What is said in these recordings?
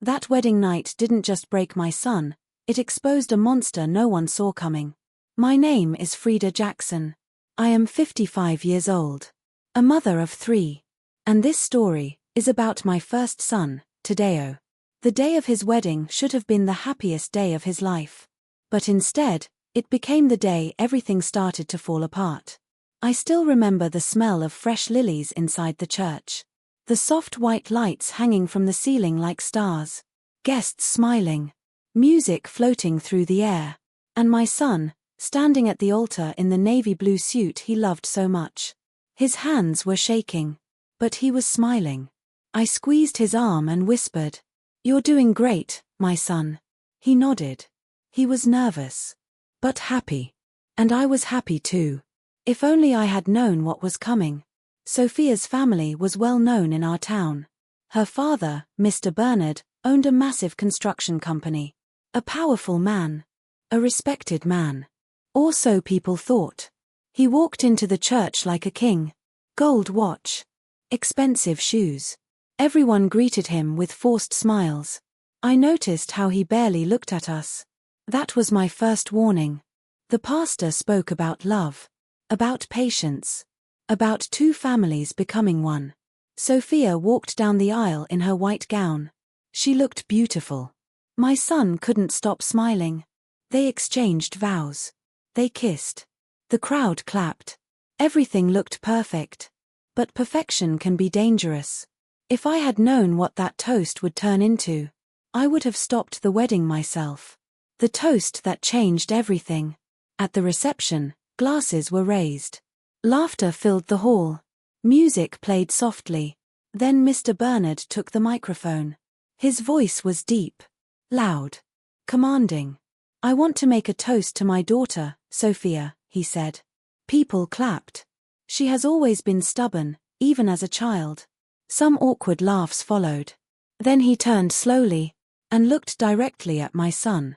That wedding night didn't just break my son, it exposed a monster no one saw coming. My name is Frida Jackson. I am 55 years old. A mother of 3. And this story is about my first son, Tadeo. The day of his wedding should have been the happiest day of his life. But instead, it became the day everything started to fall apart. I still remember the smell of fresh lilies inside the church. The soft white lights hanging from the ceiling like stars. Guests smiling. Music floating through the air. And my son, standing at the altar in the navy blue suit he loved so much. His hands were shaking. But he was smiling. I squeezed his arm and whispered, "You're doing great, my son." He nodded. He was nervous. But happy. And I was happy too. If only I had known what was coming. Sophia's family was well known in our town. Her father, Mr. Bernard, owned a massive construction company. A powerful man. A respected man. Or so people thought. He walked into the church like a king. Gold watch. Expensive shoes. Everyone greeted him with forced smiles. I noticed how he barely looked at us. That was my first warning. The pastor spoke about love. About patience. About 2 families becoming one. Sophia walked down the aisle in her white gown. She looked beautiful. My son couldn't stop smiling. They exchanged vows. They kissed. The crowd clapped. Everything looked perfect. But perfection can be dangerous. If I had known what that toast would turn into, I would have stopped the wedding myself. The toast that changed everything. At the reception, glasses were raised. Laughter filled the hall. Music played softly. Then Mr. Bernard took the microphone. His voice was deep. Loud. Commanding. "I want to make a toast to my daughter, Sophia," he said. People clapped. She has always been stubborn, even as a child. Some awkward laughs followed. Then he turned slowly and looked directly at my son.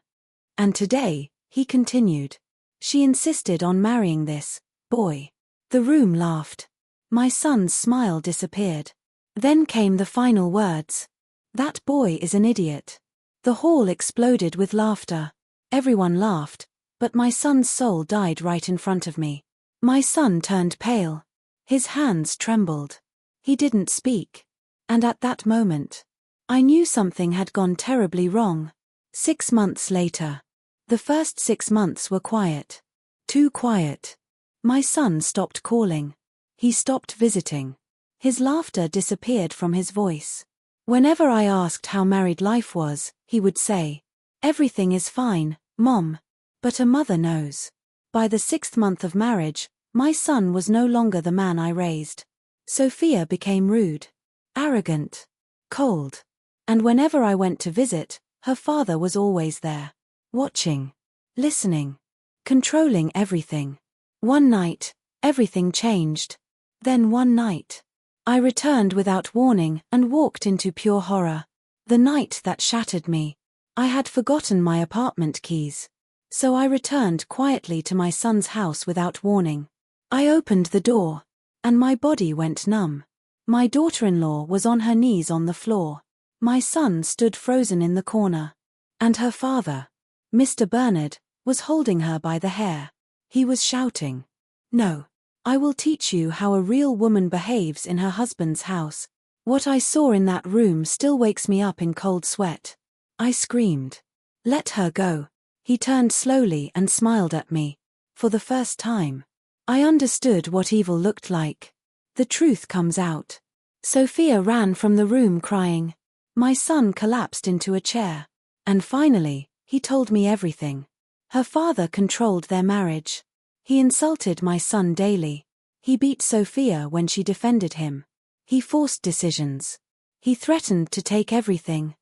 "And today," he continued, "she insisted on marrying this boy." The room laughed. My son's smile disappeared. Then came the final words. "That boy is an idiot." The hall exploded with laughter. Everyone laughed, but my son's soul died right in front of me. My son turned pale. His hands trembled. He didn't speak. And at that moment, I knew something had gone terribly wrong. 6 months later. The first 6 months were quiet. Too quiet. My son stopped calling. He stopped visiting. His laughter disappeared from his voice. Whenever I asked how married life was, he would say, "Everything is fine, Mom." But a mother knows. By the 6th month of marriage, my son was no longer the man I raised. Sophia became rude, arrogant, cold. And whenever I went to visit, her father was always there. Watching. Listening. Controlling everything. One night, everything changed. Then one night, I returned without warning and walked into pure horror. The night that shattered me. I had forgotten my apartment keys. So I returned quietly to my son's house without warning. I opened the door, and my body went numb. My daughter-in-law was on her knees on the floor. My son stood frozen in the corner. And her father, Mr. Bernard, was holding her by the hair. He was shouting, "No. I will teach you how a real woman behaves in her husband's house." What I saw in that room still wakes me up in cold sweat. I screamed, "Let her go." He turned slowly and smiled at me. For the first time, I understood what evil looked like. The truth comes out. Sophia ran from the room crying. My son collapsed into a chair. And finally, he told me everything. Her father controlled their marriage. He insulted my son daily. He beat Sophia when she defended him. He forced decisions. He threatened to take everything.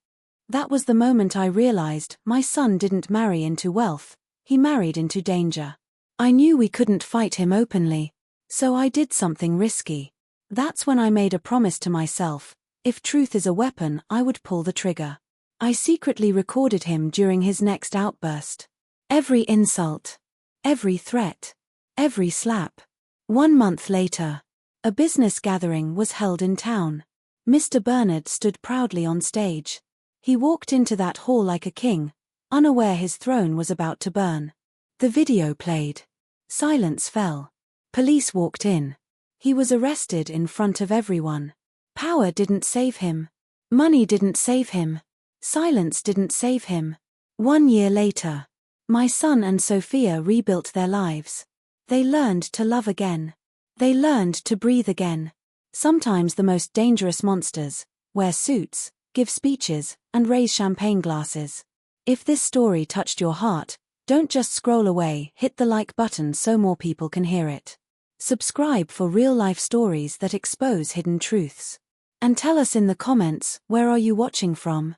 That was the moment I realized my son didn't marry into wealth, he married into danger. I knew we couldn't fight him openly, so I did something risky. That's when I made a promise to myself, if truth is a weapon, I would pull the trigger. I secretly recorded him during his next outburst. Every insult. Every threat. Every slap. 1 month later, a business gathering was held in town. Mr. Bernard stood proudly on stage. He walked into that hall like a king, unaware his throne was about to burn. The video played. Silence fell. Police walked in. He was arrested in front of everyone. Power didn't save him. Money didn't save him. Silence didn't save him. 1 year later, my son and Sophia rebuilt their lives. They learned to love again. They learned to breathe again. Sometimes the most dangerous monsters wear suits, give speeches, and raise champagne glasses. If this story touched your heart, don't just scroll away, hit the like button so more people can hear it. Subscribe for real-life stories that expose hidden truths. And tell us in the comments, where are you watching from?